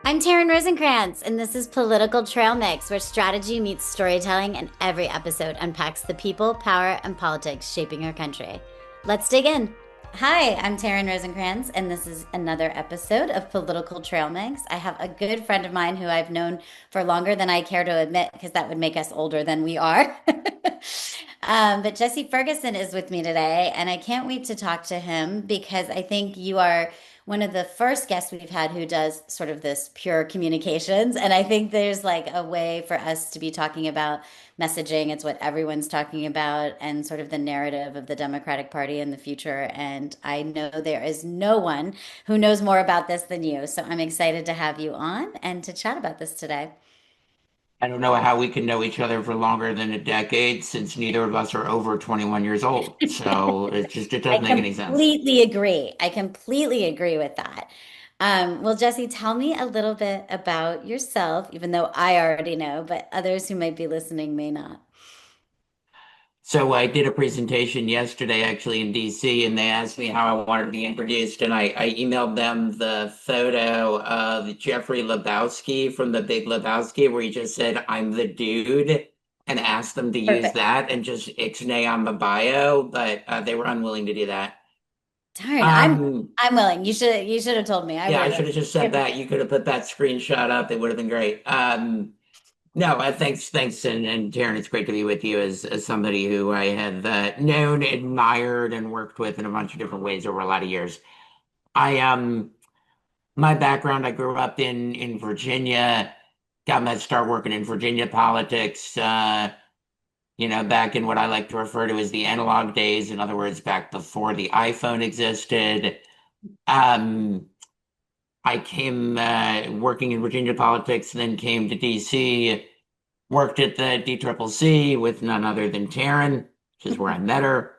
I'm Taryn Rosenkrantz, and this is Political TrailMix, where strategy meets storytelling, and every episode unpacks the people, power, and politics shaping our country. Let's dig in. Hi, I'm Taryn Rosenkrantz, and this is another episode of Political TrailMix. I have a good friend of mine who I've known for longer than I care to admit, because that would make us older than we are. But Jesse Ferguson is with me today, and I can't wait to talk to him because I think you are one of the first guests we've had who does sort of this pure communications. And I think there's like a way for us to be talking about messaging. It's what everyone's talking about and sort of the narrative of the Democratic Party in the future. And I know there is no one who knows more about this than you. So I'm excited to have you on and to chat about this today. I don't know how we can know each other for longer than a decade since neither of us are over 21 years old. So it I doesn't make any sense. completely agree. I completely agree with that. Well, Jesse, tell me a little bit about yourself, even though I already know, but others who might be listening may not. So I did a presentation yesterday actually in DC, and they asked me how I wanted to be introduced, and I emailed them the photo of Jeffrey Lebowski from The Big Lebowski where he just said, "I'm the dude," and asked them to use Perfect. that and just ixnay on the bio, but they were unwilling to do that. Darn, Um, I'm willing. You should have told me. I Yeah, would I have. should have just said that. You could have put that screenshot up. It would have been great. No, thanks, and Taryn, it's great to be with you as somebody who I have known, admired, and worked with in a bunch of different ways over a lot of years. I My background, I grew up in Virginia, got my start working in Virginia politics. Back in what I like to refer to as the analog days. In other words, back before the iPhone existed. Um, I came working in Virginia politics, then came to DC, worked at the DCCC with none other than Taryn, which is where I met her.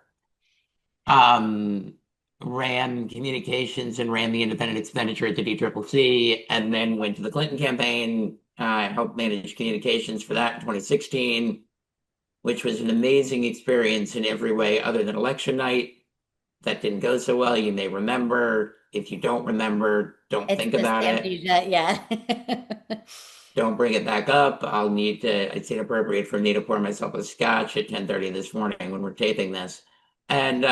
Um, Ran communications and ran the independent expenditure at the DCCC, and then went to the Clinton campaign. I helped manage communications for that in 2016, which was an amazing experience in every way other than election night. That didn't go so well. You may remember. If you don't remember, don't It's think just about it. amnesia. Yeah. Don't bring it back up. It's inappropriate for me to pour myself a scotch at 10:30 this morning when we're taping this. And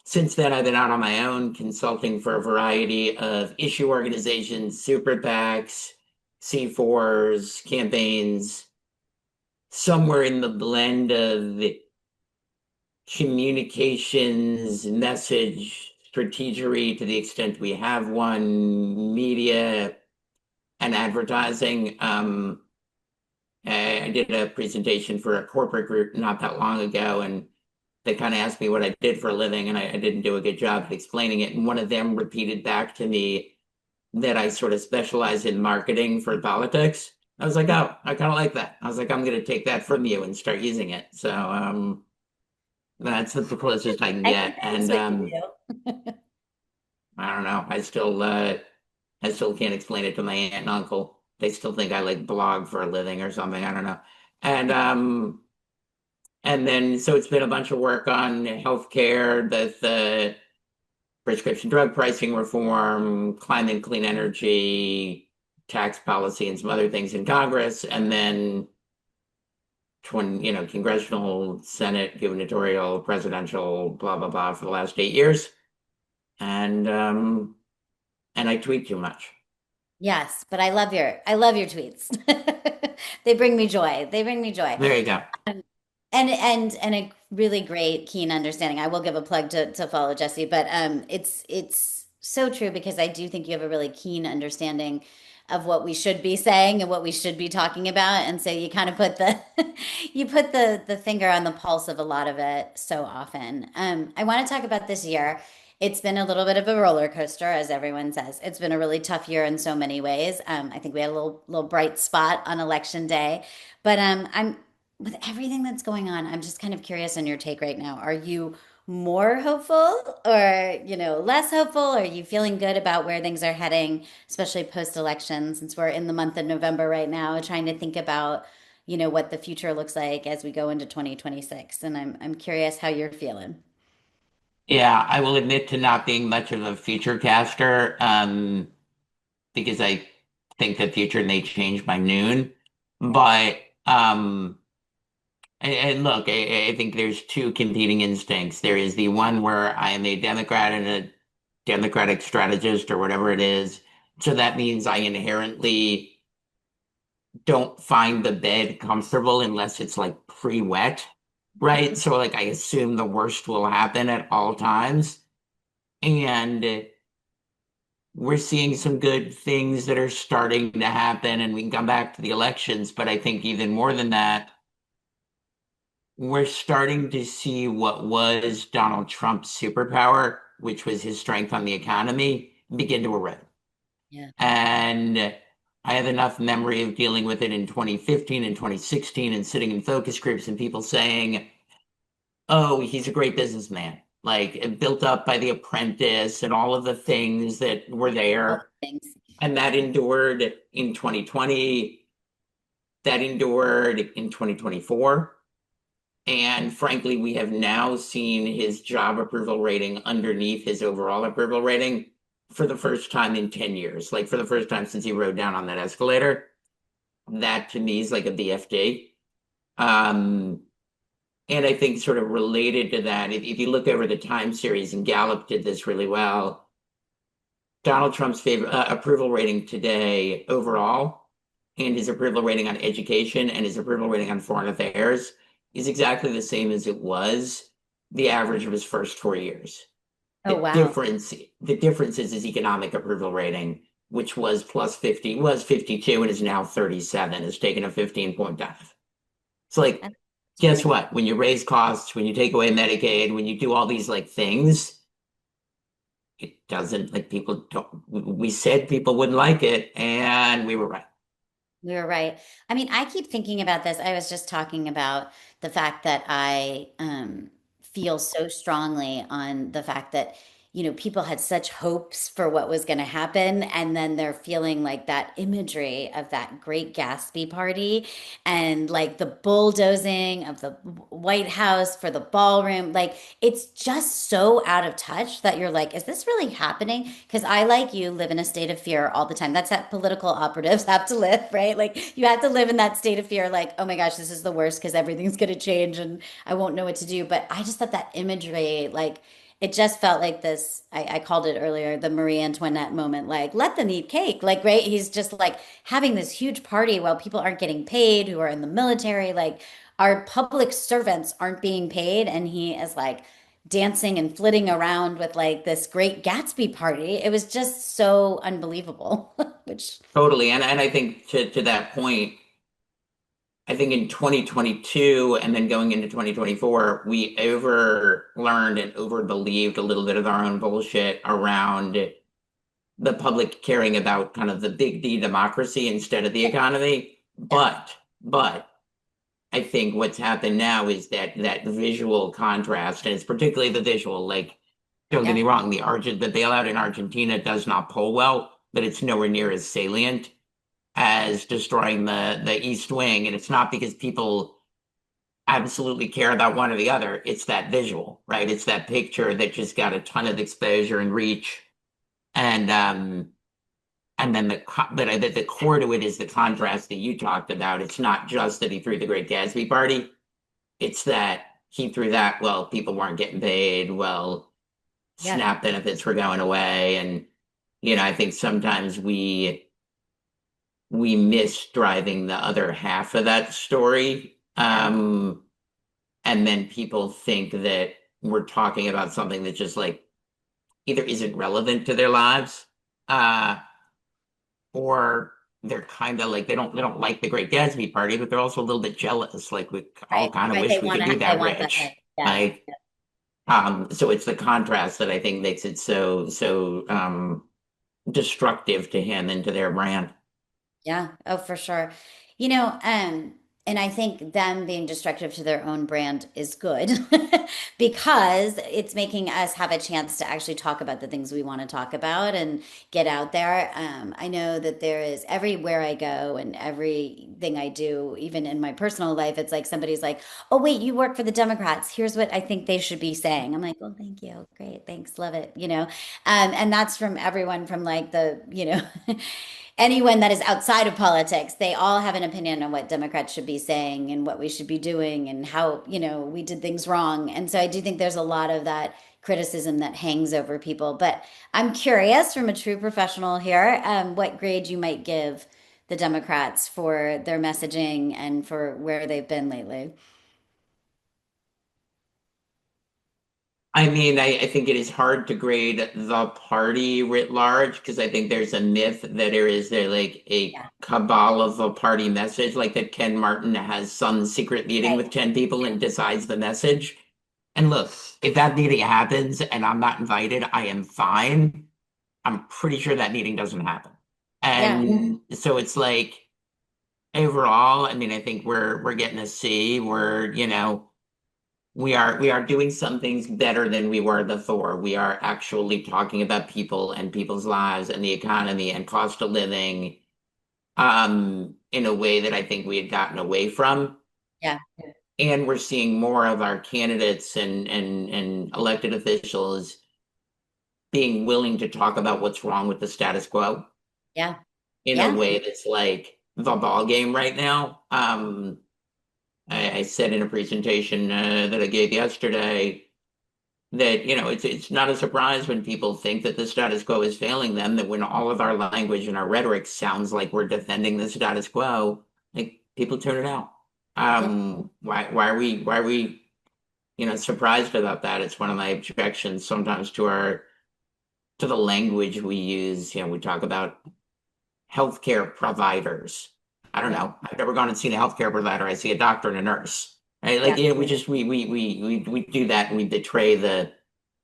since then, I've been out on my own consulting for a variety of issue organizations, super PACs, C4s, campaigns, somewhere in the blend of communications, message, strategery to the extent we have one, media, and advertising. I did a presentation for a corporate group not that long ago, and they kind of asked me what I did for a living, and I didn't do a good job of explaining it. And one of them repeated back to me that I sort of specialize in marketing for politics. I was like, oh, I kind of like that. I was like, I'm going to take that from you and start using it. So that's the closest I can I think get. that is And what you do. I don't know. I still can't explain it to my aunt and uncle. They still think I like blog for a living or something. I don't know. And then so it's been a bunch of work on healthcare, the prescription drug pricing reform, climate, clean energy, tax policy, and some other things in Congress, and then congressional, Senate, gubernatorial, presidential, blah blah blah for the last 8 years. And I tweet too much. Yes, but I love your tweets. They bring me joy. They bring me joy. There you go. And a really great keen understanding. I will give a plug to follow Jesse, but it's so true because I do think you have a really keen understanding of what we should be saying and what we should be talking about. And so you kind of put the you put the finger on the pulse of a lot of it so often. I want to talk about this year. It's been a little bit of a roller coaster, as everyone says. It's been a really tough year in so many ways. I think we had a little bright spot on election day, but I'm with everything that's going on, I'm just kind of curious on your take right now. Are you more hopeful or, less hopeful? Are you feeling good about where things are heading, especially post-election, since we're in the month of November right now, trying to think about, what the future looks like as we go into 2026. And I'm curious how you're feeling. Yeah, I will admit to not being much of a feature caster, because think the future may change by noon. But and look, I think there's two competing instincts. There is the one where I am a Democrat and a Democratic strategist or whatever it is. So that means I inherently don't find the bed comfortable unless it's like pre-wet, right? So like I assume the worst will happen at all times. And we're seeing some good things that are starting to happen, and we can come back to the elections, but I think even more than that, we're starting to see what was Donald Trump's superpower, which was his strength on the economy, begin to erode. Yeah. And I have enough memory of dealing with it in 2015 and 2016 and sitting in focus groups and people saying, oh, he's a great businessman, like built up by The Apprentice and all of the things that were All there. the things. And that endured in 2020, that endured in 2024. And frankly, we have now seen his job approval rating underneath his overall approval rating for the first time in 10 years, like for the first time since he rode down on that escalator. That to me is like a BFD. Um, and I think sort of related to that, if you look over the time series, and Gallup did this really well, Donald Trump's approval rating today overall, and his approval rating on education and his approval rating on foreign affairs is exactly the same as it was the average of his first 4 years. Oh, wow. The difference is his economic approval rating, which was plus 50, was 52 and is now 37, has taken a 15-point dive. It's like, That's guess really what? When you raise costs, when you take away Medicaid, when you do all these like things, it doesn't like people don't. We said people wouldn't like it, and we were right. You're right. I mean, I keep thinking about this. I was just talking about the fact that I feel so strongly on the fact that, people had such hopes for what was going to happen. And then they're feeling like that imagery of that great Gatsby party and like the bulldozing of the White House for the ballroom. Like, it's just so out of touch that you're like, is this really happening? Because I, like you, live in a state of fear all the time. That's how political operatives have to live, right? Like, you have to live in that state of fear, like, oh my gosh, this is the worst because everything's going to change and I won't know what to do. But I just thought that imagery, like, it just felt like this. I called it earlier the Marie Antoinette moment, like, let them eat cake. Like, right? He's just like having this huge party while people aren't getting paid who are in the military. Like, our public servants aren't being paid. And he is like dancing and flitting around with like this great Gatsby party. It was just so unbelievable, which, Totally. And I think to that point, I think in 2022 and then going into 2024, we over learned and over believed a little bit of our own bullshit around the public caring about kind of the big D democracy instead of the economy. yeah, But I think what's happened now is that visual contrast, and it's particularly the visual, like, don't get yeah, me wrong, the bailout in Argentina does not poll well, but it's nowhere near as salient as destroying the East Wing. And it's not because people absolutely care about one or the other. It's that visual, right? It's that picture that just got a ton of exposure and reach. And and then but I bet the core to it is the contrast that you talked about. It's not just that he threw the Great Gatsby party. It's that he threw that, well, people weren't getting paid. Well, yeah, SNAP benefits were going away. And, I think sometimes we miss driving the other half of that story. yeah. And then people think that we're talking about something that just like either isn't relevant to their lives, uh, or they're kind of like they don't like the Great Gatsby party, but they're also a little bit jealous. Like we all Right, kind of right. wish we could be They that want that rich. life. Yeah, Like, so it's the contrast that I think makes it so destructive to him and to their brand. yeah. Oh, for sure. You know, and I think them being destructive to their own brand is good because it's making us have a chance to actually talk about the things we want to talk about and get out there. I know that there is everywhere I go and everything I do, even in my personal life, it's like somebody's like, "Oh, wait, you work for the Democrats. Here's what I think they should be saying." I'm like, "Well, thank you. Great. Thanks. Love it." And that's from everyone from like the, anyone that is outside of politics, they all have an opinion on what Democrats should be saying and what we should be doing and how, we did things wrong. And so I do think there's a lot of that criticism that hangs over people. But I'm curious, from a true professional here, what grade you might give the Democrats for their messaging and for where they've been lately. I mean, I think it is hard to grade the party writ large because I think there's a myth that there is like a Yeah. cabal of a party message, like that Ken Martin has some secret meeting Right. with 10 people and decides the message. And look, if that meeting happens and I'm not invited, I am fine. I'm pretty sure that meeting doesn't happen. Yeah. And so it's like overall, I mean, I think we're getting a C. We are doing some things better than we were before. We are actually talking about people and people's lives and the economy and cost of living in a way that I think we had gotten away from. Yeah. And we're seeing more of our candidates and elected officials being willing to talk about what's wrong with the status quo Yeah. in a Yeah. way that's like the ball game right now. I said in a presentation that I gave yesterday that it's not a surprise when people think that the status quo is failing them, that when all of our language and our rhetoric sounds like we're defending the status quo, like people turn it out. Yeah. Why are we surprised about that? It's one of my objections sometimes to the language we use. We talk about healthcare providers. I don't Yeah. know. I've never gone and seen a healthcare provider. I see a doctor and a nurse. Right? Like, Yeah. yeah, we do that and we betray the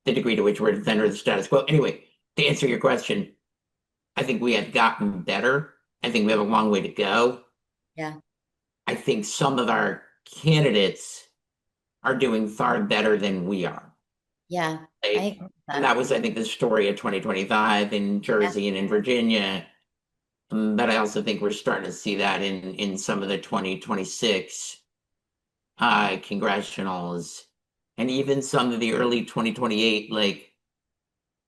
degree to which we're a defender of the status quo. Anyway, to answer your question, I think we have gotten better. I think we have a long way to go. Yeah. I think some of our candidates are doing far better than we are. Yeah. I Like, agree with and that. that was, I think, the story of 2025 in Yeah. Jersey and in Virginia. But I also think we're starting to see that in some of the 2026 congressionals and even some of the early 2028 like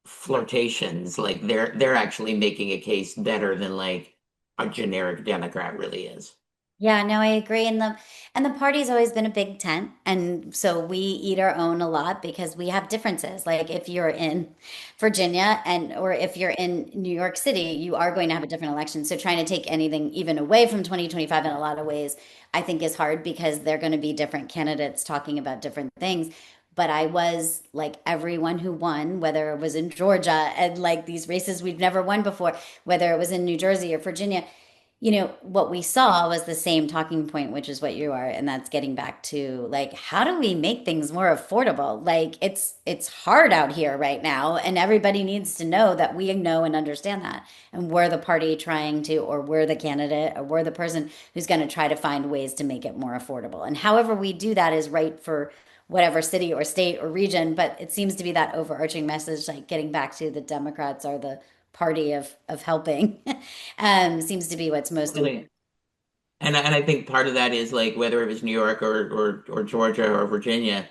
flirtations. Like they're actually making a case better than like a generic Democrat really is. Yeah, no, I agree. And the party's always been a big tent. And so we eat our own a lot because we have differences. Like if you're in Virginia or if you're in New York City, you are going to have a different election. So trying to take anything even away from 2025 in a lot of ways, I think is hard because they're going to be different candidates talking about different things. But I was like everyone who won, whether it was in Georgia and like these races we've never won before, whether it was in New Jersey or Virginia, what we saw was the same talking point, which is what you are, and that's getting back to like, how do we make things more affordable? Like it's hard out here right now, and everybody needs to know that we know and understand that. And we're the party trying to, or we're the candidate, or we're the person who's going to try to find ways to make it more affordable. And however we do that is right for whatever city or state or region, but it seems to be that overarching message, like getting back to the Democrats are the party of helping. Seems to be what's most important. Really. And I think part of that is like whether it was New York or Georgia or Virginia,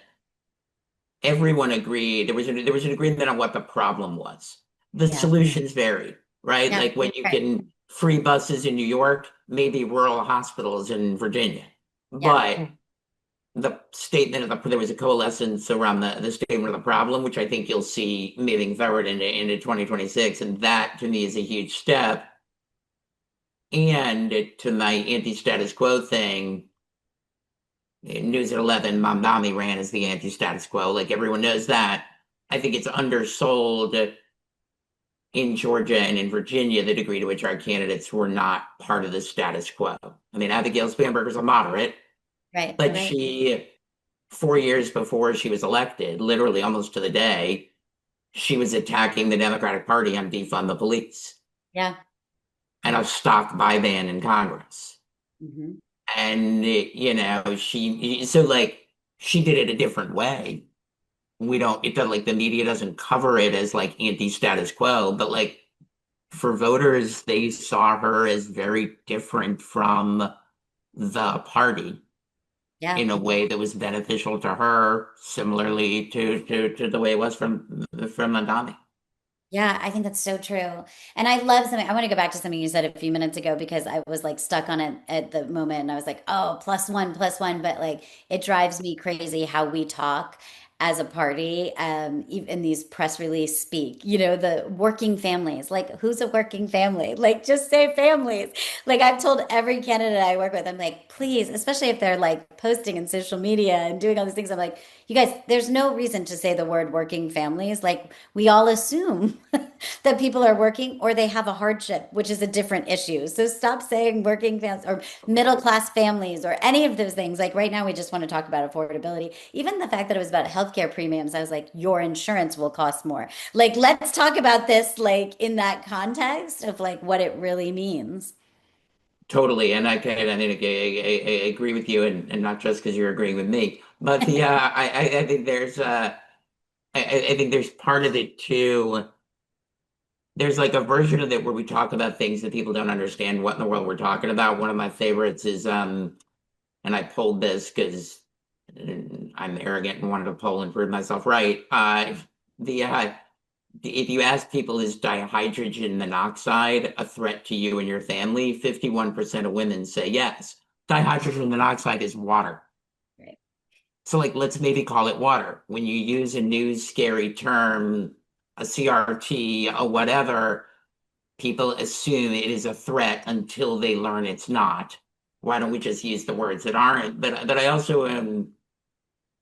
everyone agreed. There was an agreement on what the problem was. The Yeah. solutions varied, right? Yeah. Like when you Right. can free buses in New York, maybe rural hospitals in Virginia. Yeah. But the statement of there was a coalescence around the statement of the problem, which I think you'll see moving forward into 2026. And that to me is a huge step. And to my anti-status quo thing, News at 11, Mamdani ran as the anti-status quo. Like everyone knows that. I think it's undersold in Georgia and in Virginia the degree to which our candidates were not part of the status quo. I mean, Abigail Spanberger's a moderate, Right. but she, 4 years before she was elected, literally almost to the day, she was attacking the Democratic Party on defund the police Yeah. and a stock buy ban in Congress. Hmm. And so like she did it a different way. We don't it does like the media doesn't cover it as like anti-status quo, but like for voters, they saw her as very different from the party Yeah. in a way that was beneficial to her, similarly to the way it was from Mandami. Yeah, I think that's so true. And I love something. I want to go back to something you said a few minutes ago because I was like stuck on it at the moment. And I was like, oh, plus one, plus one. But like, it drives me crazy how we talk as a party, even these press release speak, the working families. Like, who's a working family? Like, just say families. Like, I've told every candidate I work with, I'm like, please, especially if they're like posting in social media and doing all these things, I'm like, you guys, there's no reason to say the word working families. Like, we all assume that people are working or they have a hardship, which is a different issue. So stop saying working families or middle class families or any of those things. Like right now, we just want to talk about affordability. Even the fact that it was about healthcare premiums, I was like, your insurance will cost more. Like, let's talk about this like in that context of like what it really means. Totally, and I think I agree with you, and not just because you're agreeing with me, but I think there's I think there's part of it too. There's like a version of it where we talk about things that people don't understand what in the world we're talking about. One of my favorites is and I pulled this because I'm arrogant and wanted to poll and prove myself right. The if you ask people, is dihydrogen monoxide a threat to you and your family? 51% of women say yes. Dihydrogen monoxide is water. Right. So, like, let's maybe call it water. When you use a new scary term, a CRT, a whatever, people assume it is a threat until they learn it's not. Why don't we just use the words that aren't? But I also am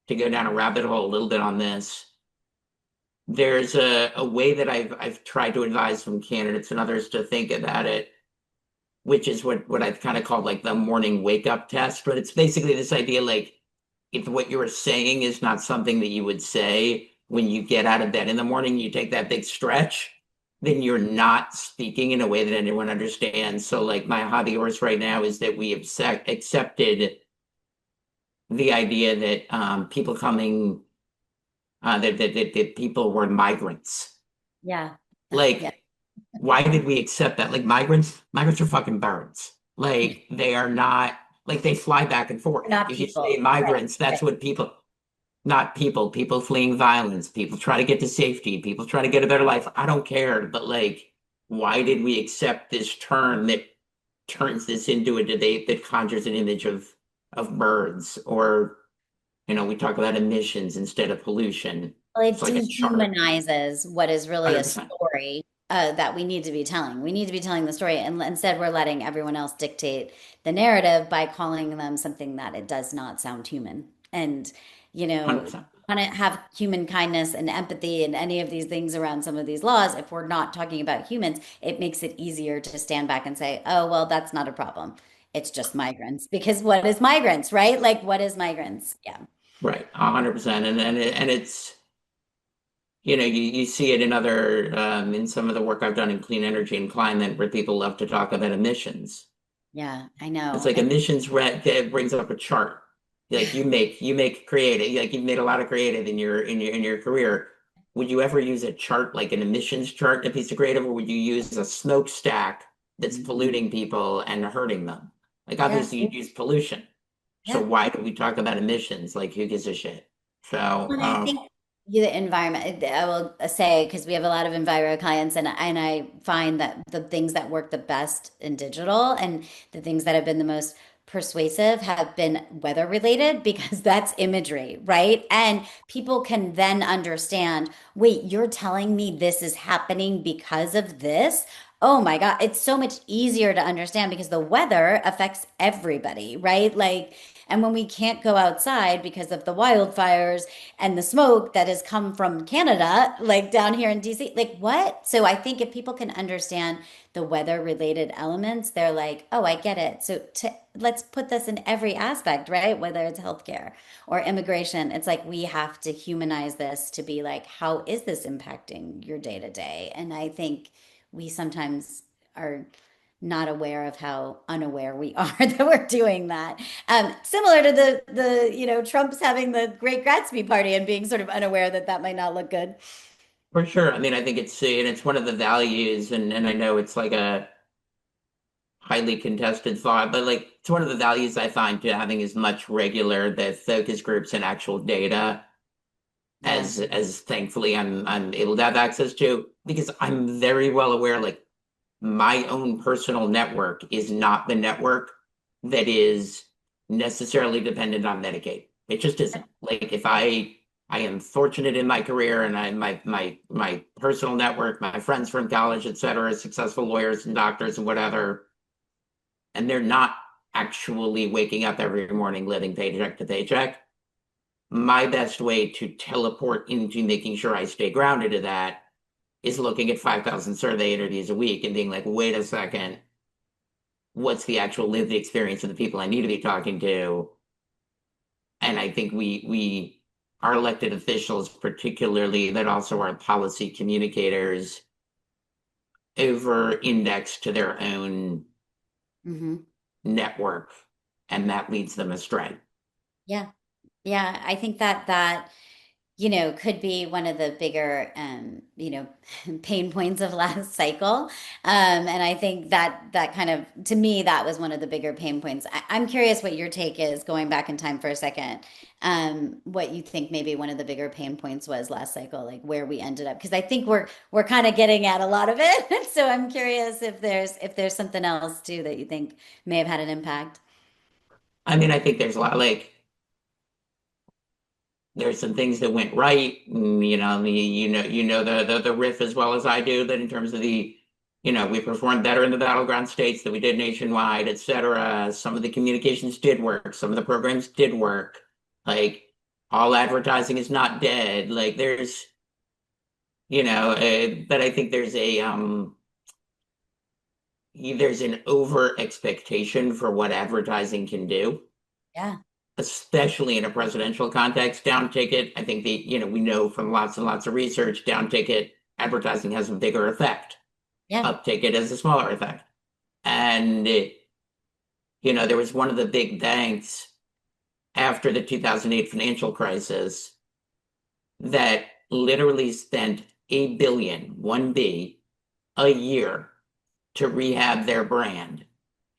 to go down a rabbit hole a little bit on this. There's a way that I've tried to advise some candidates and others to think about it, which is what I've kind of called like the morning wake up test. But it's basically this idea like if what you're saying is not something that you would say when you get out of bed in the morning, you take that big stretch, then you're not speaking in a way that anyone understands. So like my hobby horse right now is that we have accepted the idea that people coming that people were migrants. Yeah. Yeah. Like, why did we accept that? Like migrants are fucking birds. Like they are not like they fly back and We're forth. not If you say people. Right. migrants, that's Right. what people, not people, people fleeing violence, people try to get to safety, people try to get a better life. I don't care, but like, why did we accept this term that turns this into a debate that conjures an image of birds? Or, we talk about emissions instead of pollution. Well, it It's like a chart. dehumanizes what is really a 100%. story that we need to be telling. We need to be telling the story, and instead we're letting everyone else dictate the narrative by calling them something that it does not sound human. And, 100%. want to have human kindness and empathy and any of these things around some of these laws. If we're not talking about humans, it makes it easier to stand back and say, oh, well, that's not a problem. It's just migrants. Because what is migrants, right? Like, what is migrants? Yeah. Right. 100%. And it's, you see it in other in some of the work I've done in clean energy and climate where people love to talk about emissions. Yeah, I It's know. like And emissions red it brings up a chart. Like you make creative, like you've made a lot of creative in your career. Would you ever use a chart like an emissions chart in a piece of creative, or would you use a smokestack that's polluting people and hurting them? Like yeah, obviously you'd use pollution. So yeah. why do we talk about emissions? Like who gives a shit? So And I think the environment, I will say, because we have a lot of Enviro clients, and I find that the things that work the best in digital and the things that have been the most persuasive have been weather related because that's imagery, right? And people can then understand, wait, you're telling me this is happening because of this? Oh my God, it's so much easier to understand because the weather affects everybody, right? Like, and when we can't go outside because of the wildfires and the smoke that has come from Canada, like down here in DC. Like, what? So I think if people can understand the weather related elements, they're like, oh, I get it. So let's put this in every aspect, right? Whether it's healthcare or immigration, it's like we have to humanize this to be like, how is this impacting your day to day? And I think we sometimes are not aware of how unaware we are that we're doing that. Similar to the Trump's having the Great Gatsby party and being sort of unaware that that might not look good. for sure. I mean, I think it's one of the values, and I know it's like a highly contested thought, but like it's one of the values I find to having as much regular the focus groups and actual data Yeah. as thankfully I'm able to have access to, because I'm very well aware, like, my own personal network is not the network that is necessarily dependent on Medicaid. It just isn't. Like, if I am fortunate in my career, and my personal network, my friends from college, et cetera, successful lawyers and doctors and whatever, and they're not actually waking up every morning living paycheck to paycheck. My best way to teleport into making sure I stay grounded to that is looking at 5,000 survey interviews a week and being like, wait a second, what's the actual lived experience of the people I need to be talking to? And I think we our elected officials, particularly, but also our policy communicators, over index to their own Hmm. network, and that leads them astray. Yeah. Yeah. I think that could be one of the bigger, pain points of last cycle. And I think that kind of, to me, that was one of the bigger pain points. I'm curious what your take is, going back in time for a second. What you think maybe one of the bigger pain points was last cycle, like where we ended up, because I think we're kind of getting at a lot of it. So I'm curious if there's something else too that you think may have had an impact. I mean, I think there's a lot, like, there's some things that went right. The riff as well as I do, that in terms of we performed better in the battleground states than we did nationwide, et cetera. Some of the communications did work. Some of the programs did work. Like, all advertising is not dead. Like, but I think there's an over expectation for what advertising can do, Yeah. especially in a presidential context. Down ticket, I think we know from lots and lots of research, down ticket advertising has a bigger effect. Yeah. Up ticket has a smaller effect. And there was one of the big banks after the 2008 financial crisis that literally spent $1 billion a year to rehab their brand.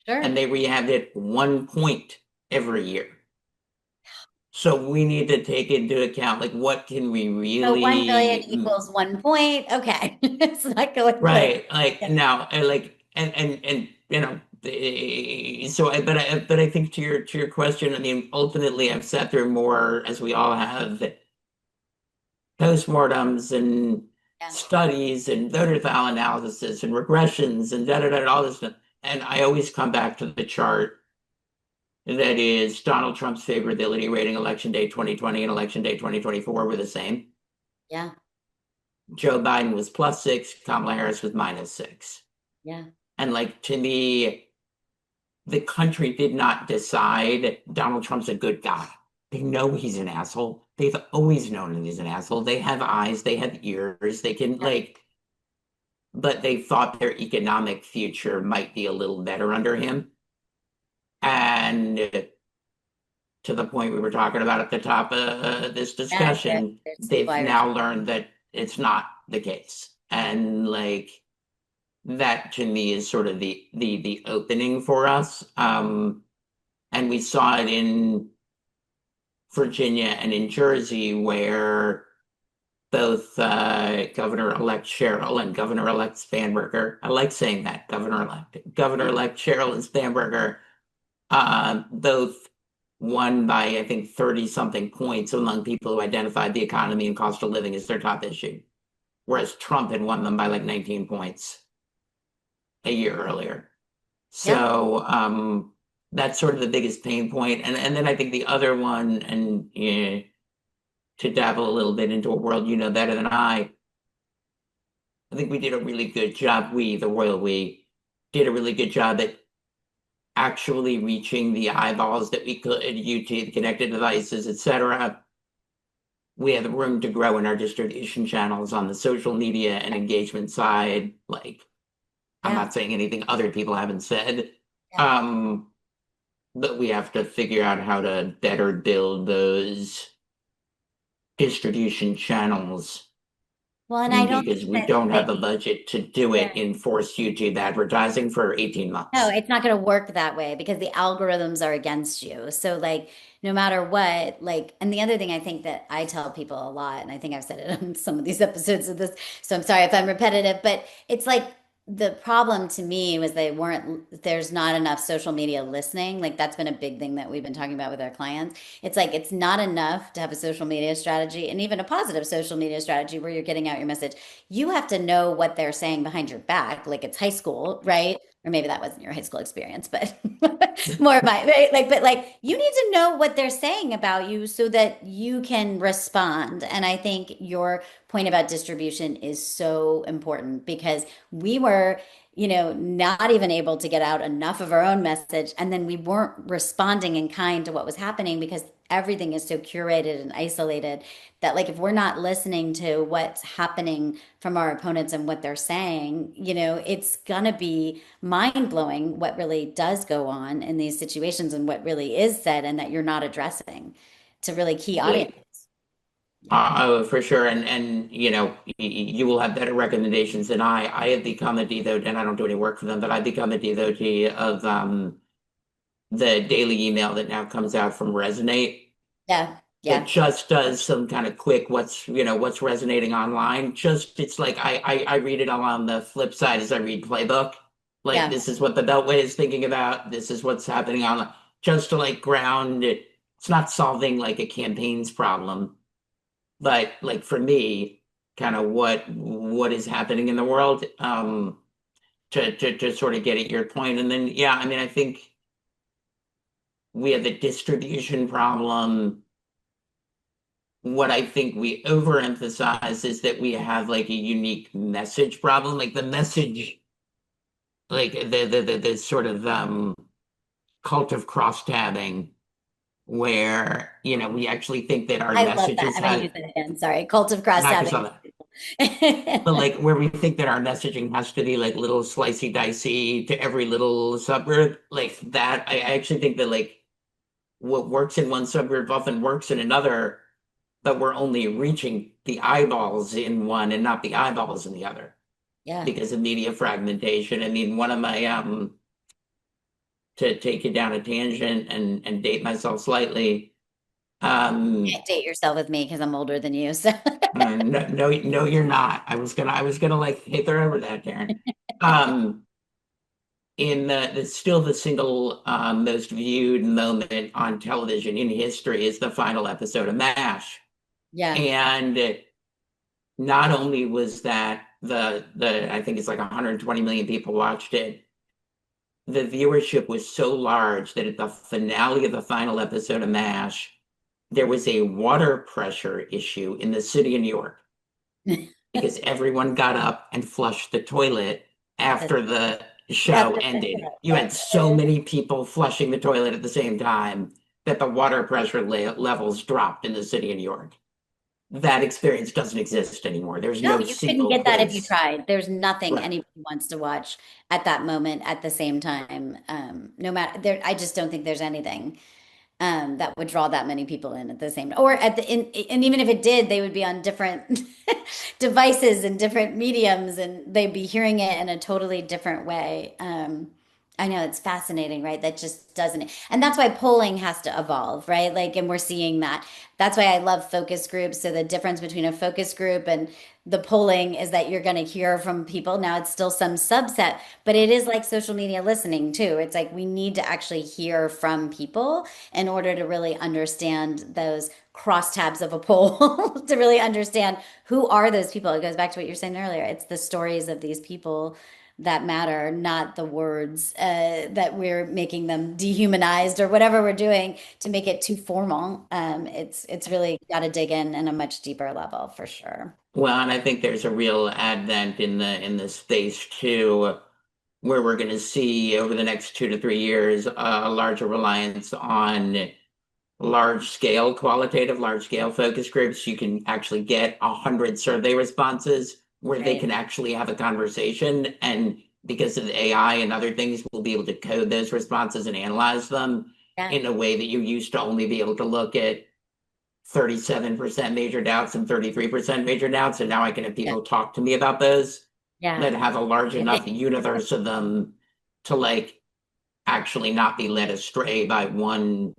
And Sure. they rehabbed it 1 point every year. So we need to take into account, like, what can we So 1 billion really, equals 1 point. Okay. It's not going like, right? Like, yeah. now, like, and but I think to your question, I mean, ultimately, I've sat through more, as we all have, postmortems and Yeah. studies and voter file analysis and regressions and da da da, all this stuff. And I always come back to the chart that is Donald Trump's favorability rating, election day 2020 and election day 2024 were the same. Yeah. Joe Biden was +6, Kamala Harris was -6. Yeah. And, like, to me, the country did not decide Donald Trump's a good guy. They know he's an asshole. They've always known that he's an asshole. They have eyes, they have ears, they can, like, but they thought their economic future might be a little better under him. And to the point we were talking about at the top of this Yeah. discussion, There's they've supply now restriction. learned that it's not the case. And, like, that to me is sort of the opening for us. And we saw it in Virginia and in Jersey, where both Governor-elect Sherrill and Governor-elect Spanberger, I like saying that, Governor-elect Sherrill and Spanberger, both won by, I think, 30 something points among people who identified the economy and cost of living as their top issue, whereas Trump had won them by like 19 points a year earlier. Yeah. So that's sort of the biggest pain point. And then I think the other one, and to dabble a little bit into a world you know better than I think we did a really good job. The royal we, did a really good job at actually reaching the eyeballs that we could, YouTube, connected devices, etc. We have room to grow in our distribution channels on the social media and engagement side. Like, I'm Yeah. not saying anything other people haven't said. Yeah. Um, but we have to figure out how to better build those distribution channels Well, and I don't because think we that don't have like a budget to do yeah. it in forced YouTube advertising for 18 No, months. it's not going to work that way because the algorithms are against you. So, like, no matter what, like, and the other thing I think that I tell people a lot, and I think I've said it on some of these episodes of this, so I'm sorry if I'm repetitive, but it's like the problem to me was there's not enough social media listening. Like, that's been a big thing that we've been talking about with our clients. It's like, it's not enough to have a social media strategy and even a positive social media strategy where you're getting out your message. You have to know what they're saying behind your back. Like, it's high school, right? Or maybe that wasn't your high school experience, but more of my right? Like, but like you need to know what they're saying about you so that you can respond. And I think your point about distribution is so important because we were, not even able to get out enough of our own message, and then we weren't responding in kind to what was happening because everything is so curated and isolated that like if we're not listening to what's happening from our opponents and what they're saying, it's gonna be mind blowing what really does go on in these situations and what really is said and that you're not addressing to really key audience. Like, Yeah. for sure. And you will have better recommendations than I. I have become a devotee, and I don't do any work for them, but I've become a devotee of the daily email that now comes out from Resonate Yeah. that Yeah. just does some kind of quick what's resonating online. Just it's like I read it all on the flip side as I read playbook. Like Yeah. this is what the Beltway is thinking about. This is what's happening on just to like ground it. It's not solving like a campaign's problem, but like for me, kind of what is happening in the world. To sort of get at your point. And then yeah, I mean I think we have the distribution problem. What I think we overemphasize is that we have like a unique message problem, like the message, like the sort of cult of crosstabbing, where we actually think that our I love that. messages I'm gonna have use it again. Sorry. Cult of not just crosstabby. on that, but like where we think that our messaging has to be like little slicey dicey to every little subgroup, like that. I actually think that like what works in one subgroup often works in another, but we're only reaching the eyeballs in one and not the eyeballs in the other Yeah. because of media fragmentation. I mean, one of my to take you down a tangent and date myself slightly. Um, Can't date yourself with me because I'm older than you. So no, no, no, you're not. I was gonna like hit her over that, Taryn. Um, in the still the single most viewed moment on television in history is the final episode of MASH, yeah. and not only was that the I think it's like 120 million people watched it. The viewership was so large that at the finale of the final episode of MASH, there was a water pressure issue in the city of New York because everyone got up and flushed the toilet That's after the that's show ended. ridiculous. You had so many people flushing the toilet at the same time that the water pressure levels dropped in the city of New York. That experience doesn't exist anymore. There's No, no you couldn't single get that if you place. tried. There's nothing Right. anybody wants to watch at that moment at the same time. No matter there, I just don't think there's anything that would draw that many people in at the same or at the and even if it did, they would be on different devices and different mediums, and they'd be hearing it in a totally different way. I know it's fascinating, right? That just doesn't, and that's why polling has to evolve, right? Like, and we're seeing that. That's why I love focus groups. So the difference between a focus group and the polling is that you're going to hear from people. Now it's still some subset, but it is like social media listening too. It's like we need to actually hear from people in order to really understand those crosstabs of a poll, to really understand who are those people. It goes back to what you're saying earlier. It's the stories of these people that matter, not the words that we're making them dehumanized or whatever we're doing to make it too formal. It's really got to dig in a much deeper level for sure. Well, and I think there's a real advent in the space too, where we're going to see over the next 2 to 3 years a larger reliance on large scale focus groups. You can actually get 100 survey responses where they Right. can actually have a conversation, and because of the AI and other things, we'll be able to code those responses and analyze them Yeah. in a way that you used to only be able to look at 37% major doubts and 33% major doubts. And now I can have Yeah. people talk to me about those Yeah. that have a large enough Right. universe of them to like actually not be led astray by one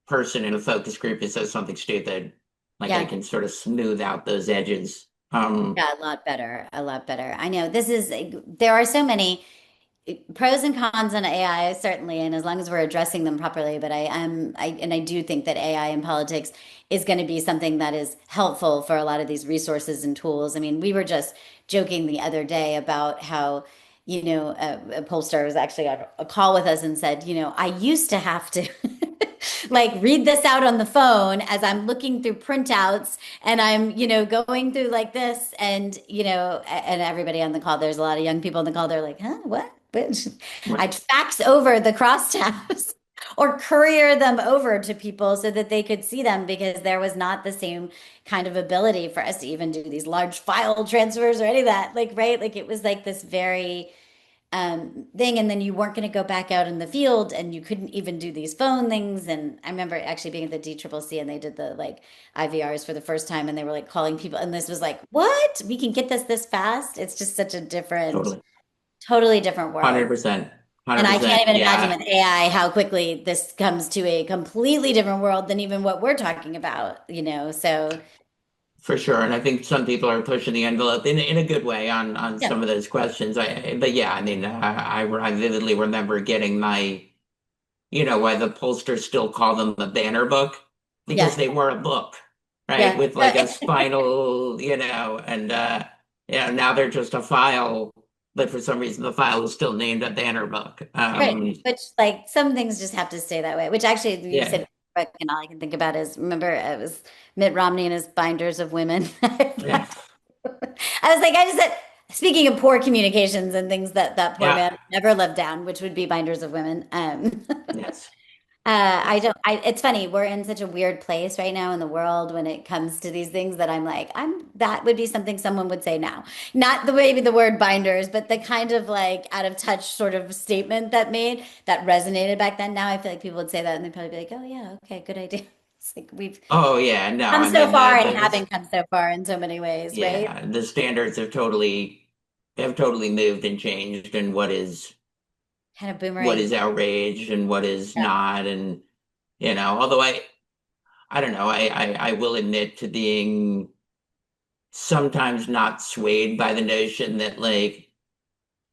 person in a focus group who says something stupid. Like I Yeah. can sort of smooth out those edges. Yeah, a lot better. A lot better. I know this is, there are so many pros and cons on AI, certainly, and as long as we're addressing them properly. But I do think that AI in politics is going to be something that is helpful for a lot of these resources and tools. I mean, we were just joking the other day about how, a pollster was actually on a call with us and said, I used to have to like read this out on the phone as I'm looking through printouts and I'm, going through like this and, and everybody on the call, there's a lot of young people on the call, they're like, huh, what? I'd fax over the crosstabs or courier them over to people so that they could see them because there was not the same kind of ability for us to even do these large file transfers or any of that. Like, right? Like it was like this very thing. And then you weren't going to go back out in the field and you couldn't even do these phone things. And I remember actually being at the DCCC and they did the like IVRs for the first time and they were like calling people. And this was like, what? We can get this fast. It's just such a different, Totally. totally different world. 100%. And I can't 100%. even imagine Yeah, with AI how quickly this comes to a completely different world than even what we're talking about, So, for sure. And I think some people are pushing the envelope in a good way on yeah, some of those questions. But yeah, I mean, I vividly remember getting my, why the pollsters still call them a banner book because yeah, they were a book, right? yeah. With like a spinal, and now they're just a file, but for some reason the file is still named a banner book. Right. Which, like, some things just have to stay that way, which actually, you Yeah, said, book, and all I can think about is remember, it was Mitt Romney and his binders of women. yeah, I was like, I just said, speaking of poor communications and things that that poor yeah, man never lived down, which would be binders of women. yes, I yes. don't, it's funny. We're in such a weird place right now in the world when it comes to these things that I'm like, that would be something someone would say now. Not the way the word binders, but the kind of like out of touch sort of statement that resonated back then. Now I feel like people would say that and they'd probably be like, oh yeah, okay, good idea. It's like we've Oh yeah, no, come I so mean far and haven't come so far in so many ways, right? yeah, the standards have totally moved and changed, and Kind of what boomerang. is outrage and what is Yeah. not, and although I don't know, I will admit to being sometimes not swayed by the notion that like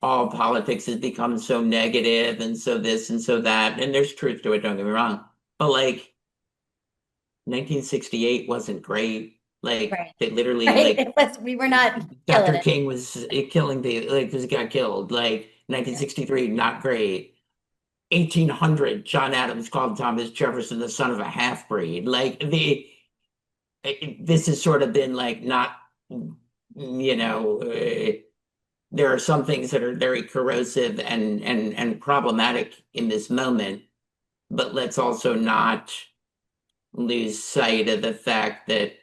all politics has become so negative and so this and so that, and there's truth to it, don't get me wrong, but like 1968 wasn't great. Like Right. they literally Right. like We were not killing Dr. it. King was killing people like because he got killed. Like Yeah. 1963, not great. 1800, John Adams called Thomas Jefferson the son of a half breed. Like this has sort of been like not, there are some things that are very corrosive and problematic in this moment, but let's also not lose sight of the fact that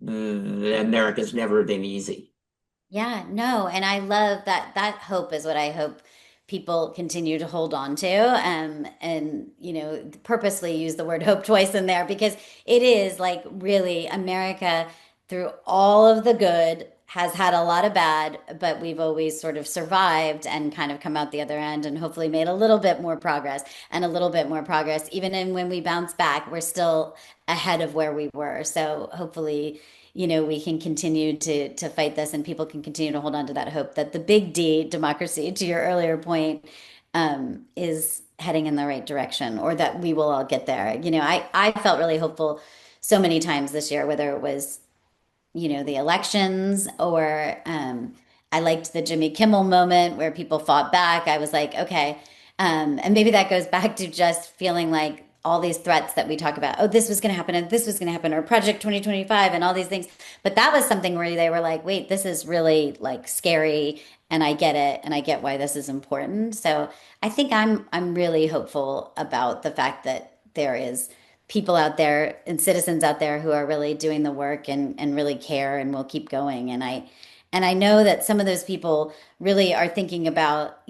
America's never been easy. Yeah, no, and I love that hope is what I hope people continue to hold on to. And purposely use the word hope twice in there because it is like really America through all of the good has had a lot of bad, but we've always sort of survived and kind of come out the other end and hopefully made a little bit more progress and a little bit more progress. Even in when we bounce back, we're still ahead of where we were. So hopefully we can continue to fight this and people can continue to hold on to that hope that the big D, democracy, to your earlier point, is heading in the right direction or that we will all get there. I felt really hopeful so many times this year, whether it was the elections or I liked the Jimmy Kimmel moment where people fought back. I was like, okay. And maybe that goes back to just feeling like all these threats that we talk about. Oh, this was going to happen and this was going to happen or Project 2025 and all these things. But that was something where they were like, wait, this is really like scary and I get it and I get why this is important. So I think I'm really hopeful about the fact that there is people out there and citizens out there who are really doing the work and really care and will keep going. And I know that some of those people really are thinking about,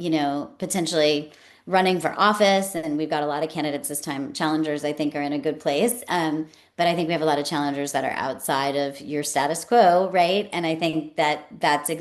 potentially running for office. And we've got a lot of candidates this time. Challengers, I think, are in a good place. But I think we have a lot of challengers that are outside of your status quo, right? And I think that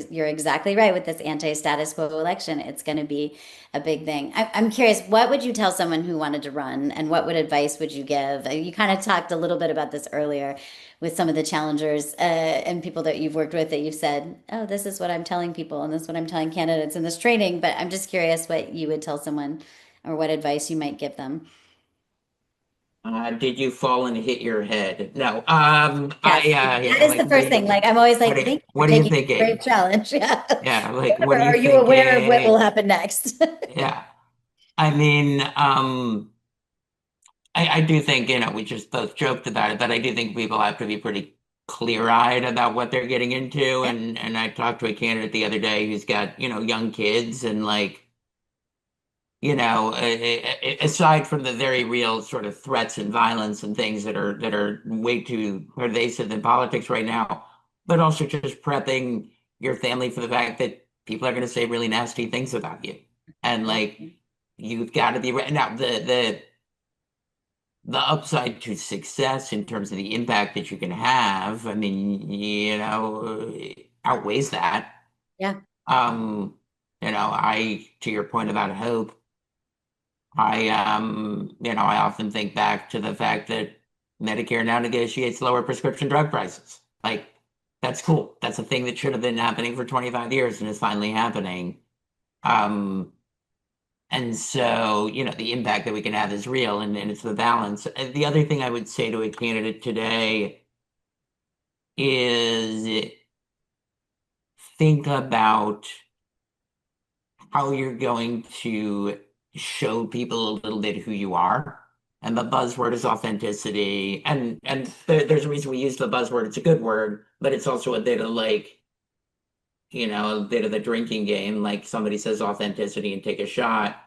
you're exactly right with this anti-status quo election. It's going to be a big thing. I'm curious, what would you tell someone who wanted to run, and what would advice would you give? You kind of talked a little bit about this earlier with some of the challengers and people that you've worked with that you've said, oh, this is what I'm telling people, and this is what I'm telling candidates in this training. But I'm just curious what you would tell someone or what advice you might give them. Did you fall and hit your head? No. Yes, Yeah. that is Like, the first thing. Like, I'm always like, thank you for what are you taking a brave thinking? challenge. Yeah. Yeah. Like, what Or are you are you aware of what thinking? will happen next? Yeah. I mean, I do think, we just both joked about it, but I do think people have to be pretty clear-eyed about what they're getting into. Yeah. And I talked to a candidate the other day who's got, young kids and like, aside from the very real sort of threats and violence and things that are way too pervasive in politics right now, but also just prepping your family for the fact that people are going to say really nasty things about you. And Yeah. like you've got to be ready. Now the upside to success in terms of the impact that you can have, I mean, outweighs that. Yeah. Um, I to your point about hope. I often think back to the fact that Medicare now negotiates lower prescription drug prices. Like, that's cool. That's a thing that should have been happening for 25 years and is finally happening. Um, and so, the impact that we can have is real and it's the balance. And the other thing I would say to a candidate today is think about how you're going to show people a little bit who you are. And the buzzword is authenticity. And there's a reason we use the buzzword. It's a good word, but it's also a bit of like, a bit of the drinking game. Like somebody says authenticity and take a shot.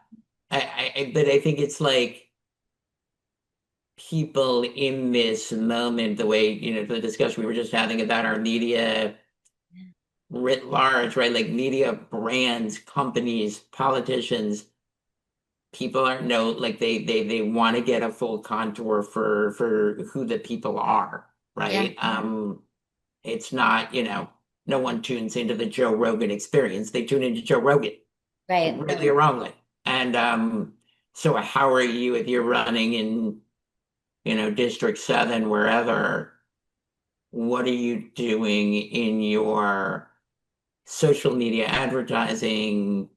But I think it's like people in this moment, the way, the discussion we were just having about our media writ large, right? Like media brands, companies, politicians, people aren't know like they want to get a full contour for who the people are, Yeah. right? It's not, no one tunes into the Joe Rogan experience. They tune into Joe Rogan, Right. rightly or wrongly. And so how are you if you're running in, District 7, wherever, what are you doing in your social media advertising,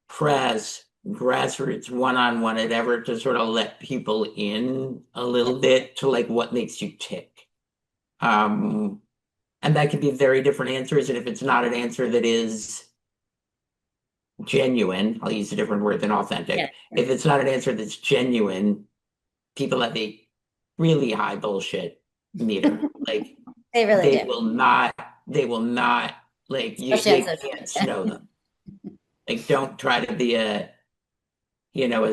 press, grassroots, one-on-one, whatever, to sort of let people in a Yeah. little bit to like what makes you tick. Um, and that could be very different answers. And if it's not an answer that is genuine, I'll use a different word than Yeah. authentic. If it's not an answer that's genuine, people have a really high bullshit meter. Like They really they do. will not, they will not like Especially on you social can't media. snow them. Like don't try to be a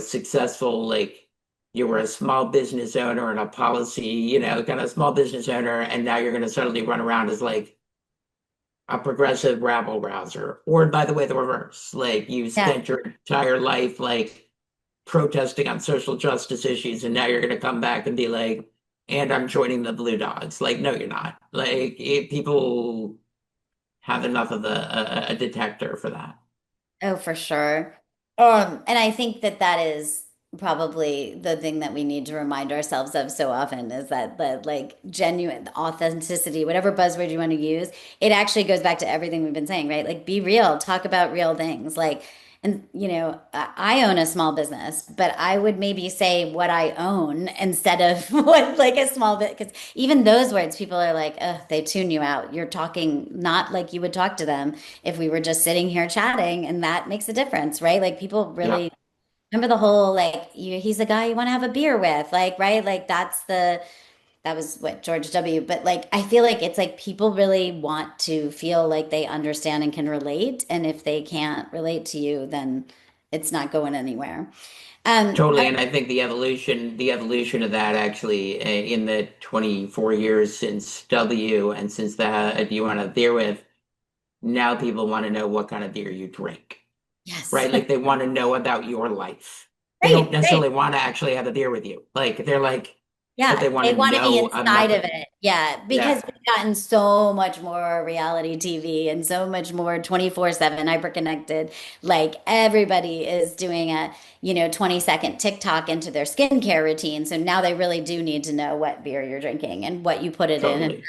successful, like you were a small business owner and a policy, kind of small business owner, and now you're going to suddenly run around as like a progressive rabble rouser. Or by the way, the reverse. Like you Yeah. spent your entire life like protesting on social justice issues, and now you're going to come back and be like, and I'm joining the Blue Dogs. Like, no, you're not. Like people have enough of a detector for that. Oh, for sure. And I think that that is probably the thing that we need to remind ourselves of so often is that like genuine authenticity, whatever buzzword you want to use, it actually goes back to everything we've been saying, right? Like be real, talk about real things. Like, and I own a small business, but I would maybe say what I own instead of what like a small bit, because even those words, people are like, ugh, they tune you out. You're talking not like you would talk to them if we were just sitting here chatting, and that makes a difference, right? Like people Yeah, really remember the whole like he's the guy you want to have a beer with, like right? Like that was what George W. But like I feel like it's like people really want to feel like they understand and can relate, and if they can't relate to you, then it's not going anywhere. totally. And I think the evolution of that actually in the 24 years since W and since the Do You Want a Beer With, now people want to know what kind of beer you drink, Yes. right? Like they want to know about your life. They don't Right, right. necessarily want to actually have a beer with you. Like they're like, but they Yeah, want they to want to be know inside enough. of it. Yeah, because Yeah, we've gotten so much more reality TV and so much more 24/7 hyper-connected. Like everybody is doing a, 20-second TikTok into their skincare routine. So now they really do need to know what beer you're drinking and what you put it in and totally.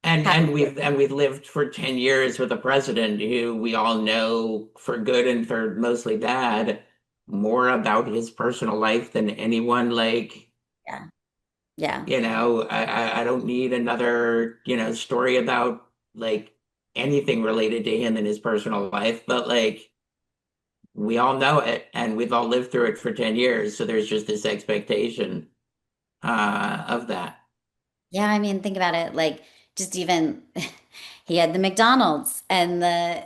And how. and we've lived for 10 years with a president who we all know for good and for mostly bad more about his personal life than anyone. Like, Yeah. Yeah. I don't need another, story about like anything related to him in his personal life, but like we all know it and we've all lived through it for 10 years. So there's just this expectation of that. Yeah, I mean, think about it. Like, just even he had the McDonald's and the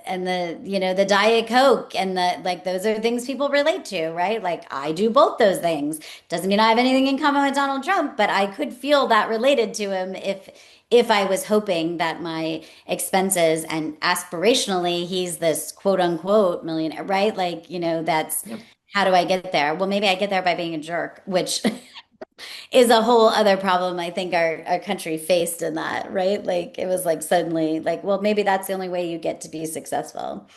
the Diet Coke and the like. Those are things people relate to, right? Like, I do both those things. Doesn't mean I have anything in common with Donald Trump, but I could feel that related to him if I was hoping that my expenses and aspirationally he's this quote unquote millionaire, right? Like, that's Yep. how do I get there? Well, maybe I get there by being a jerk, which is a whole other problem I think our country faced in that, right? Like it was like suddenly like, well, maybe that's the only way you get to be successful.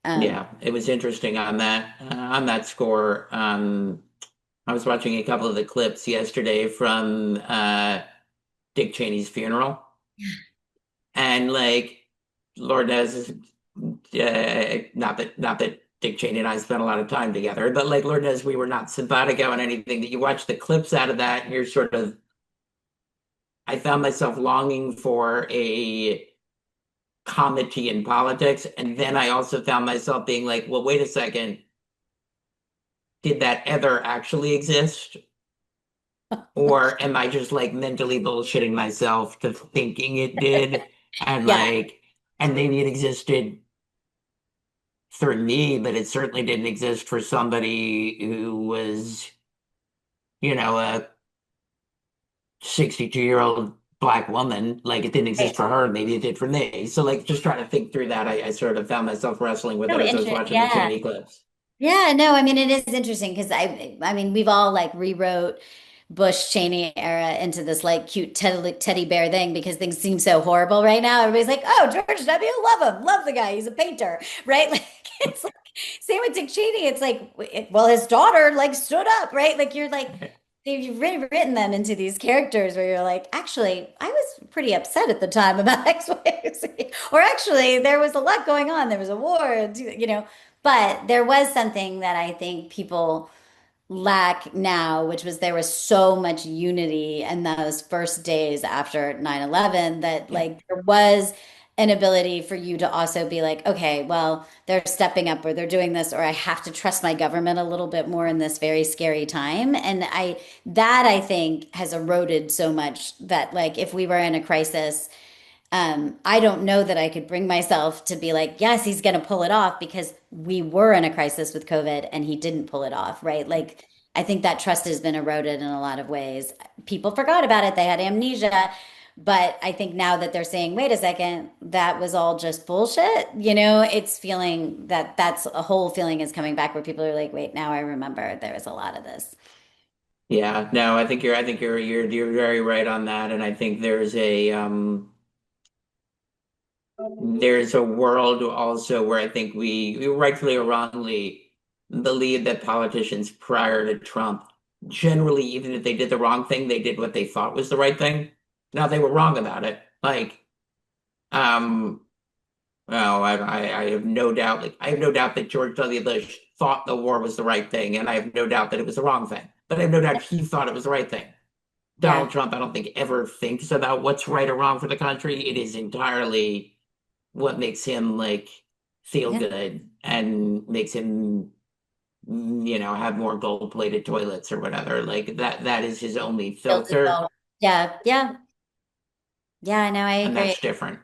Um, Yeah, it was interesting on that score. I was watching a couple of the clips yesterday from Dick Cheney's funeral, and like Lord knows, not that Dick Cheney and I spent a lot of time together, but like Lord knows we were not simpatico on anything. That you watch the clips out of that, and you're sort of. I found myself longing for a comedy in politics, and then I also found myself being like, well, wait a second, did that ever actually exist? Or am I just like mentally bullshitting myself to thinking it did? And yeah, like, and maybe it existed for me, but it certainly didn't exist for somebody who was, a 62-year-old black woman. Like it didn't right. exist for her. Maybe it did for me. So like just trying to think through that, I sort of found myself wrestling with No it as I was interest. watching the Yeah. Cheney clips. Yeah, no, I mean it is interesting because I mean we've all like rewrote Bush Cheney era into this like cute teddy bear thing because things seem so horrible right now. Everybody's like, "Oh, George W, love him, love the guy. He's a painter," right? Like it's like same with Dick Cheney. It's like, well, his daughter like stood up, right? Like you're like you've written them into these characters where you're like, actually, I was pretty upset at the time about X, Y, and Z. Or actually, there was a lot going on. There was a war, but there was something that I think people lack now, which was there was so much unity in those first days after 9/11 that Yeah. like there was an ability for you to also be like, okay, well, they're stepping up or they're doing this, or I have to trust my government a little bit more in this very scary time. And I think has eroded so much that like if we were in a crisis, I don't know that I could bring myself to be like, yes, he's going to pull it off because we were in a crisis with COVID and he didn't pull it off, right? Like, I think that trust has been eroded in a lot of ways. People forgot about it, they had amnesia. But I think now that they're saying, wait a second, that was all just bullshit, it's feeling that that's a whole feeling is coming back where people are like, wait, now I remember there was a lot of this. Yeah, no, I think you're very right on that, and I think there's a world also where I think we rightfully or wrongly believe that politicians prior to Trump, generally, even if they did the wrong thing, they did what they thought was the right thing. Now they were wrong about it. Like, um, well, I have no doubt, like, I have no doubt that George W. Bush thought the war was the right thing, and I have no doubt that it was the wrong thing. But I have no doubt he thought it was the right thing. Yeah, Donald Trump, I don't think ever thinks about what's right or wrong for the country. It is entirely what makes him like feel yeah. good and makes him, have more gold-plated toilets or whatever. Like that is his only Guilty filter, vote. Yeah, yeah, yeah, no, I and agree. that's different.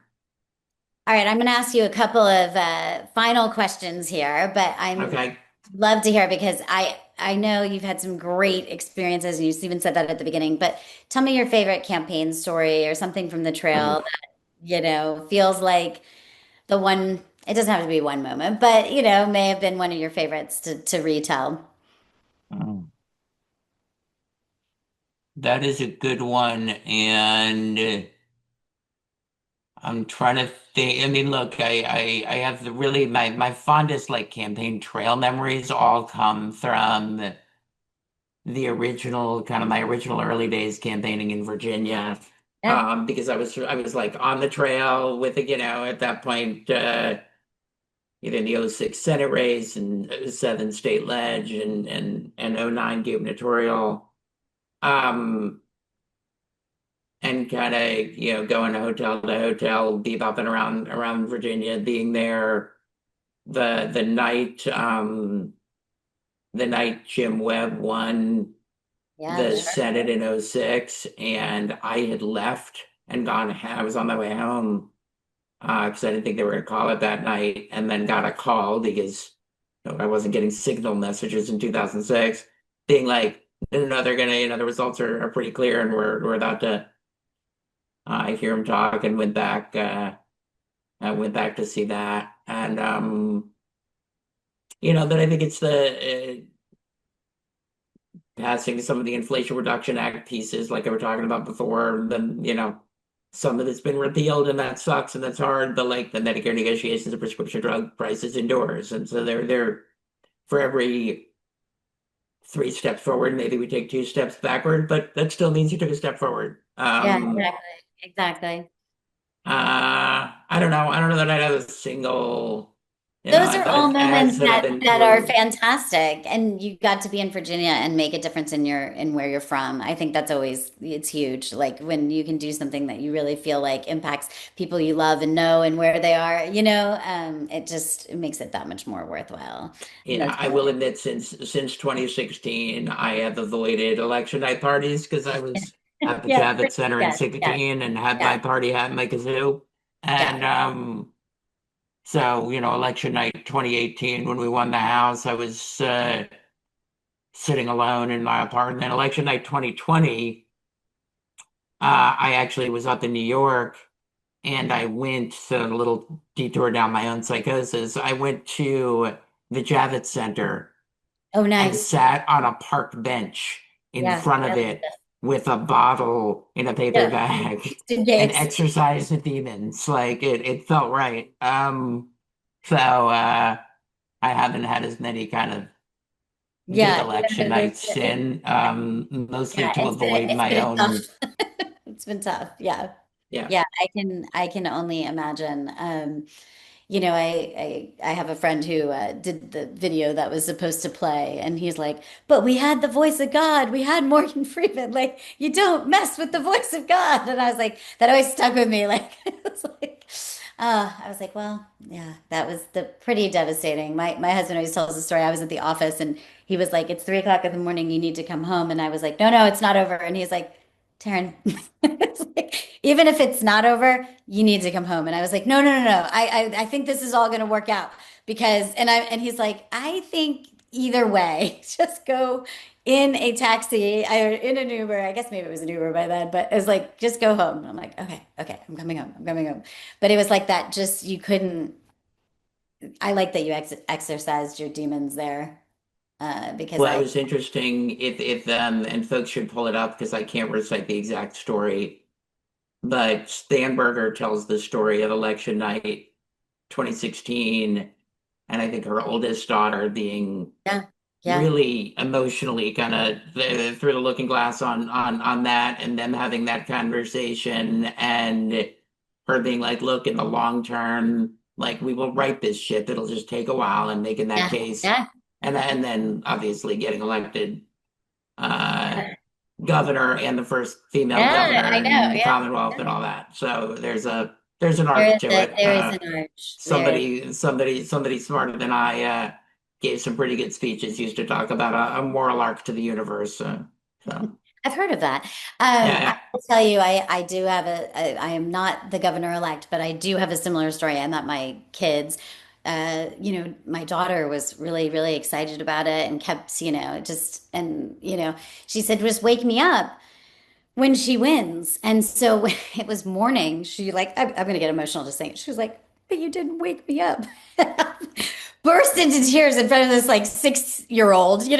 All right, I'm going to ask you a couple of final questions here, but I'm Okay. love to hear because I know you've had some great experiences, and you even said that at the beginning. But tell me your favorite campaign story or something from the trail Oof. that feels like the one. It doesn't have to be one moment, but may have been one of your favorites to retell. Mm. that is a good one. And I'm trying to think. I mean, look, I have the really my fondest like campaign trail memories all come from the original kind of my original early days campaigning in Virginia. Yeah, Because I was like on the trail with it, at that point, either in the '06 Senate race and '07 state ledge and '09 gubernatorial. Um, and kind of going to hotel, bebopping around Virginia, being there the night Jim Webb won yeah, the sure. Senate in '06, and I had left and gone. I was on my way home because I didn't think they were going to call it that night, and then got a call because I wasn't getting signal messages in 2006, being like, no, no, no, they're gonna, the results are pretty clear, and we're about to. I hear him talk and went back. I went back to see that, and then I think it's the passing some of the Inflation Reduction Act pieces, like I were talking about before. Then some of it's been repealed, and that sucks, and that's hard. But like the Medicare negotiations and prescription drug prices indoors, and so they're for every three steps forward, maybe we take two steps backward, but that still means you took a step forward. Yeah, exactly. Exactly. I don't know. I don't know that I'd have a single, Those are all ads moments that I've that been are through. fantastic, and you got to be in Virginia and make a difference in your in where you're from. I think that's always it's huge. Like when you can do something that you really feel like impacts people you love and know and where they are, it makes it that much more worthwhile. And Yeah, that's I will admit, since 2016, I have avoided election night parties because I was at the yeah, Javits Center in yeah, yeah, Kankakee and had yeah, my party hat in my kazoo. And yeah, so, election night 2018, when we won the House, I was sitting alone in my apartment. Election night 2020, I actually was up in New York and I went, so a little detour down my own psychosis. I went to the Javits Center oh, and nice. sat on a park bench in Yeah, front I of love it this. with a bottle in a paper Yeah, bag just and engaged. exercised the demons. Like it felt right. So I haven't had as many kind of big Yeah, election nights in, mostly yeah, to avoid it's my been tough. own. It's been tough. Yeah. Yeah. Yeah, I can only imagine. I have a friend who did the video that was supposed to play, and he's like, "But we had the voice of God. We had Morgan Freeman. Like, you don't mess with the voice of God." And I was like, that always stuck with me. Like, I was like, well, yeah, that was the pretty devastating. My husband always tells the story. I was at the office, and he was like, "It's 3 o'clock in the morning. You need to come home." And I was like, "No, no, it's not over." And he's like, "Taryn." It's like, even if it's not over, you need to come home. And I was like, no, no, no, no. I think this is all going to work out because, and he's like, I think either way, just go in a taxi or in an Uber. I guess maybe it was an Uber by then, but it was like, just go home. And I'm like, okay, okay, I'm coming home. I'm coming home. But it was like that, just you couldn't, I like that you exercised your demons there because Well, it was interesting if and folks should pull it up because I can't recite the exact story, but Stanberger tells the story of election night 2016, and I think her oldest daughter being yeah, yeah, really emotionally kind of through the looking glass on that, and them having that conversation, and her being like, "Look, in the long term, like we will right this ship. It'll just take a while," and making that yeah, case, yeah, and then obviously getting elected uh, yeah, governor and the first female yeah, I governor know. in the Yeah. Commonwealth and all that. So there's an There arc is to a it. there is an arch. There Somebody smarter than I gave some pretty good speeches. Used to talk about a moral arc to the universe. So I've heard of that. yeah, I yeah. will tell you, I do have I am not the governor-elect, but I do have a similar story. I'm that my kids, my daughter was really, really excited about it and kept, she said, just wake me up when she wins. And so when it was morning, she like, I'm going to get emotional just saying it. She was like, but you didn't wake me up. Burst into tears in front of this like 6-year-old, I'm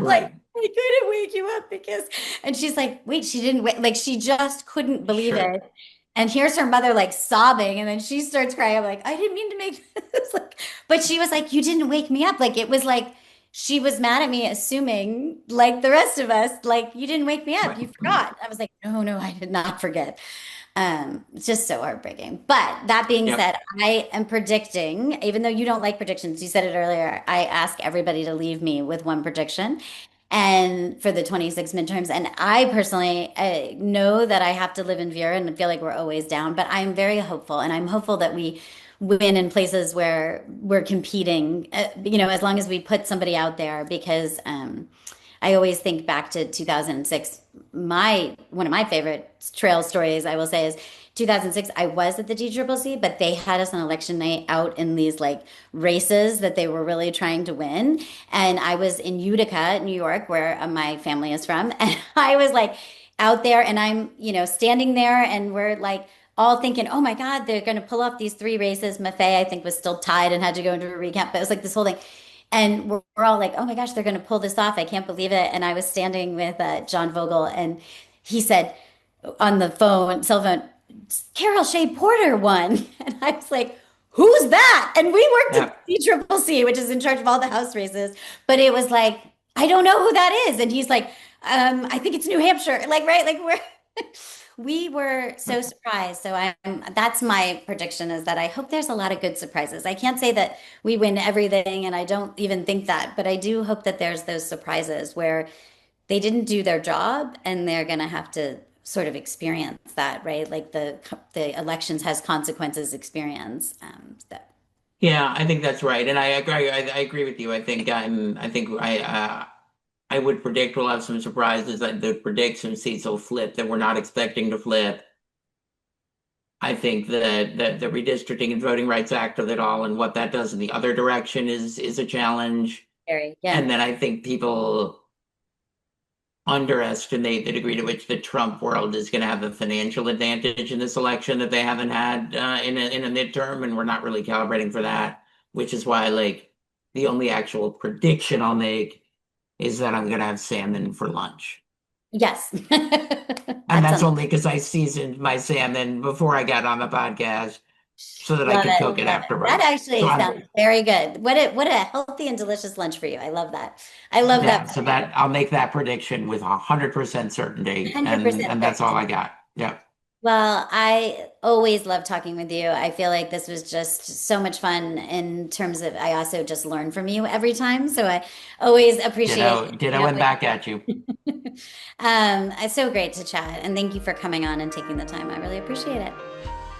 like, Right. couldn't wake you up because, and she's like, wait, she didn't wait. Like she just couldn't believe Sure. it. And here's her mother like sobbing. And then she starts crying. I'm like, I didn't mean to make this. Like, but she was like, you didn't wake me up. Like it was like, she was mad at me, assuming like the rest of us, like you didn't wake me up. Right. You forgot. I was like, no, no, I did not forget. It's just so heartbreaking. But that being Yep. said, I am predicting, even though you don't like predictions, you said it earlier, I ask everybody to leave me with one prediction and for the 26 midterms. And I personally know that I have to live in fear and feel like we're always down, but I'm very hopeful. And I'm hopeful that we win in places where we're competing, as long as we put somebody out there because I always think back to 2006. One of my favorite trail stories I will say is 2006. I was at the DCCC, but they had us on election night out in these like races that they were really trying to win. And I was in Utica, New York, where my family is from, and I was like out there, and I'm standing there, and we're like all thinking, oh my God, they're going to pull off these three races. Maffei, I think, was still tied and had to go into a recount, but it was like this whole thing. And we're all like, oh my gosh, they're going to pull this off. I can't believe it. And I was standing with John Vogel, and he said on the cell phone, Carol Shea Porter won. And I was like, who's that? And we worked Yeah. at CCCC, which is in charge of all the House races. But it was like, I don't know who that is. And he's like, I think it's New Hampshire. Like, right? Like, we were so surprised. So that's my prediction is that I hope there's a lot of good surprises. I can't say that we win everything, and I don't even think that, but I do hope that there's those surprises where they didn't do their job and they're going to have to sort of experience that, right? Like the elections has consequences experience. Yeah, I think that's right, and I agree. I agree with you. I would predict we'll have some surprises. I would predict some seats will flip that we're not expecting to flip. I think that the redistricting and Voting Rights Act of it all and what that does in the other direction is a challenge. Scary. Yeah. And then I think people underestimate the degree to which the Trump world is going to have a financial advantage in this election that they haven't had in a midterm, and we're not really calibrating for that, which is why like the only actual prediction I'll make is that I'm going to have salmon for lunch. Yes. And That that's sounds only because I seasoned my salmon before I got on the podcast so that I love could it. cook it Love it. That afterwards. So actually I'm sounds very good. What a healthy and delicious lunch for you. I love that. I love Yeah, that. so that I'll make that prediction with 100% certainty, and 100% that's all certainty. I got. Yeah. Well, I always love talking with you. I feel like this was just so much fun in terms of I also just learn from you every time. So I always appreciate Ditto and back at you. it's so great to chat and thank you for coming on and taking the time. I really appreciate it.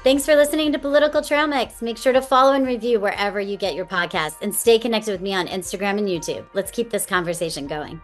Thanks for listening to Political Trail Mix. Make sure to follow and review wherever you get your podcasts and stay connected with me on Instagram and YouTube. Let's keep this conversation going.